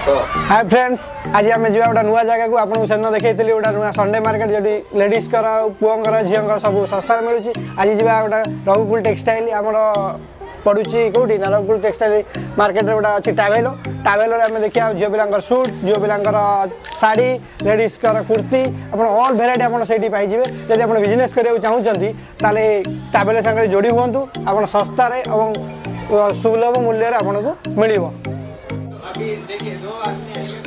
hi friends आज आम जा गोटे नुआ जगह को आपको सेन देखी गोटे नुआ संडे मार्केट जो लेडीज पुओं झीर सब सस्तार मिलूँ आज जा गोटे रघुकुल टेक्सटाइल आमर पड़ुची कौटी ना रघुकुल टेक्सटाइल मार्केट गोटे अच्छी टावेलो टावेलो आम देखिए झील पिला सुट झील पिला शाढ़ी लेडीज कुर्ती आप ऑल भेराइटी आपड़ी पाइबे जब आप बिजनेस करने चाहते ताले टावेलो सागर जोड़ी हूँ आप सस्तार और सुलभ मूल्य आपको मिल अभी देखिए 2 आदमी